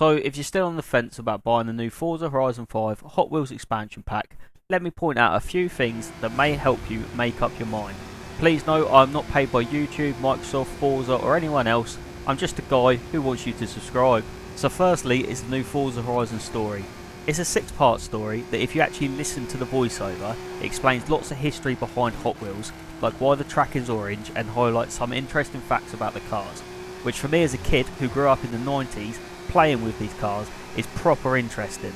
So if you're still on the fence about buying the new Forza Horizon 5 Hot Wheels expansion pack, let me point out a few things that may help you make up your mind. Please know I'm not paid by YouTube, Microsoft, Forza or anyone else. I'm just a guy who wants you to subscribe. So firstly is the new Forza Horizon story. It's a 6-part story that, if you actually listen to the voiceover, it explains lots of history behind Hot Wheels, like why the track is orange, and highlights some interesting facts about the cars, which for me as a kid who grew up in the 90s playing with these cars is proper interesting.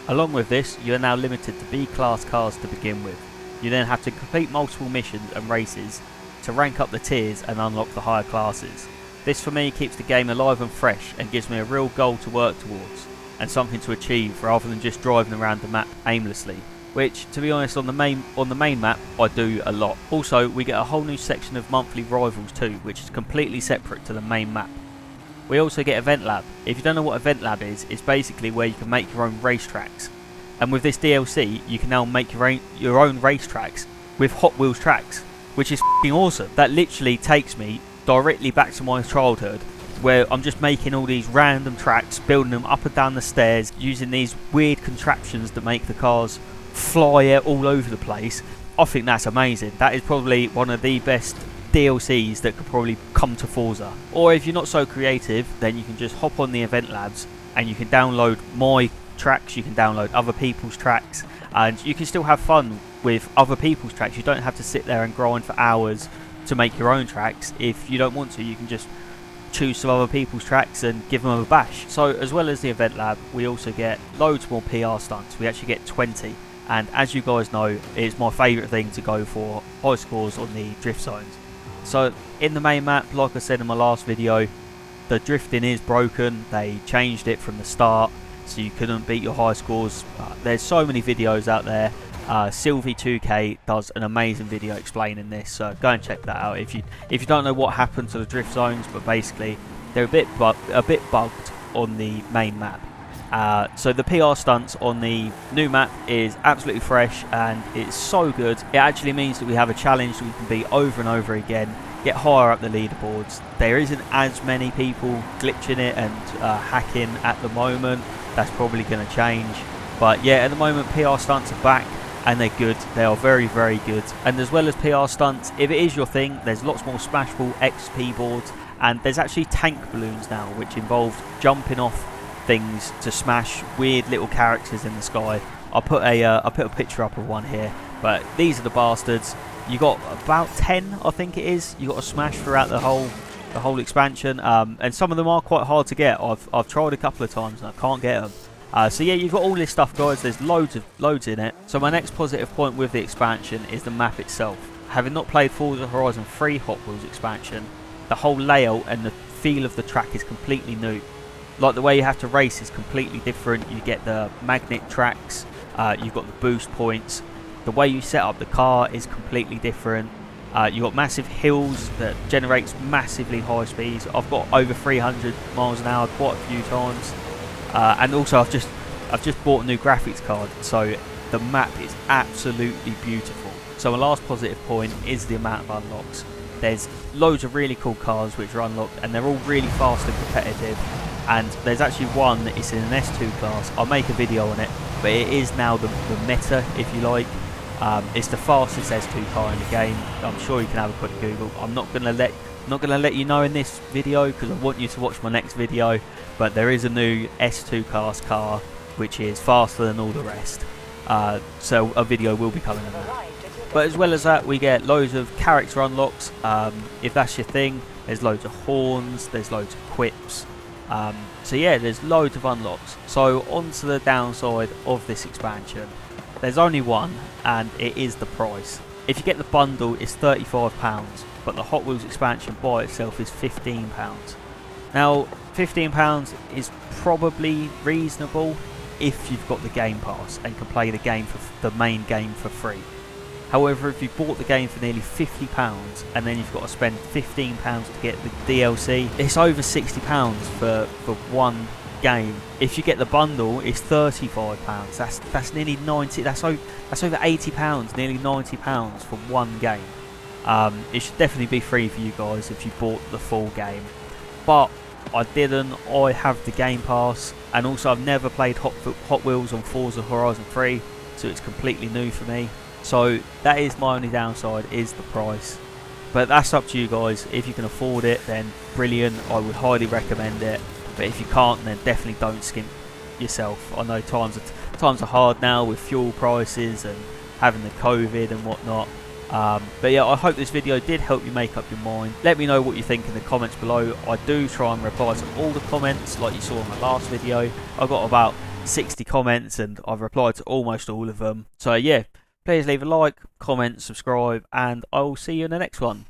Along with this, you are now limited to B-class cars to begin with. You then have to complete multiple missions and races to rank up the tiers and unlock the higher classes. This for me keeps the game alive and fresh and gives me a real goal to work towards and something to achieve rather than just driving around the map aimlessly, which to be honest on the main map I do a lot. Also we get a whole new section of monthly rivals too, which is completely separate to the main map. We also get Event Lab. If you don't know what Event Lab is, it's basically where you can make your own racetracks. And with this DLC, you can now make your own racetracks with Hot Wheels tracks, which is f***ing awesome. That literally takes me directly back to my childhood, where I'm just making all these random tracks, building them up and down the stairs, using these weird contraptions that make the cars fly out all over the place. I think that's amazing. That is probably one of the best DLCs that could probably come to Forza. Or if you're not so creative, then you can just hop on the Event Labs and you can download my tracks, you can download other people's tracks, and you can still have fun with other people's tracks. You don't have to sit there and grind for hours to make your own tracks. If you don't want to, you can just choose some other people's tracks and give them a bash. So as well as the Event Lab, we also get loads more PR stunts. We actually get 20, and as you guys know, it's my favourite thing to go for high scores on the drift zones. So in the main map, like I said in my last video, the drifting is broken. They changed it from the start, so you couldn't beat your high scores. There's so many videos out there. Sylvie2k does an amazing video explaining this, so go and check that out if you don't know what happened to the drift zones. But basically they're a bit bugged on the main map. So the PR stunts on the new map is absolutely fresh and it's so good. It actually means that we have a challenge that we can beat over and over again, get higher up the leaderboards. There isn't as many people glitching it and hacking at the moment. That's probably going to change, but yeah, at the moment PR stunts are back and they're good. They are very, very good. And as well as PR stunts, if it is your thing, there's lots more Smashable XP boards, and there's actually tank balloons now, which involve jumping off things to smash weird little characters in the sky. I'll put a picture up of one here, but these are the bastards. You got about 10, I think it is, you got to smash throughout the whole expansion, and some of them are quite hard to get. I've tried a couple of times and I can't get them. So yeah, you've got all this stuff, guys. There's loads in it. So my next positive point with the expansion is the map itself. Having not played Forza Horizon 3 Hot Wheels expansion, the whole layout and the feel of the track is completely new. Like the way you have to race is completely different. You get the magnet tracks, you've got the boost points. The way you set up the car is completely different. You've got massive hills that generates massively high speeds. I've got over 300 miles an hour quite a few times. And also I've just bought a new graphics card, so the map is absolutely beautiful. So my last positive point is the amount of unlocks. There's loads of really cool cars which are unlocked, and they're all really fast and competitive. And there's actually one that is in an S2 class. I'll make a video on it, but it is now the meta, if you like. It's the fastest S2 car in the game. I'm sure you can have a quick Google. I'm not gonna let you know in this video because I want you to watch my next video. But there is a new S2 class car which is faster than all the rest. So a video will be coming on that. But as well as that, we get loads of character unlocks. If that's your thing, there's loads of horns, there's loads of quips. So yeah, there's loads of unlocks. So on to the downside of this expansion. There's only one, and it is the price. If you get the bundle, it's £35, but the Hot Wheels expansion by itself is £15. Now, £15 is probably reasonable if you've got the Game Pass and can play the game for the main game for free. However, if you bought the game for nearly £50 and then you've got to spend £15 to get the DLC, it's over £60 for one game. If you get the bundle, it's £35. That's nearly 90. That's over £80, nearly £90 for one game. It should definitely be free for you guys if you bought the full game. But I didn't. I have the Game Pass, and also I've never played Hot Wheels on Forza Horizon 3, so it's completely new for me. So that is my only downside, is the price. But that's up to you guys. If you can afford it, then brilliant. I would highly recommend it. But if you can't, then definitely don't skimp yourself. I know times are hard now with fuel prices and having the COVID and whatnot. But yeah, I hope this video did help you make up your mind. Let me know what you think in the comments below. I do try and reply to all the comments like you saw in my last video. I got about 60 comments and I've replied to almost all of them. So yeah, please leave a like, comment, subscribe, and I will see you in the next one.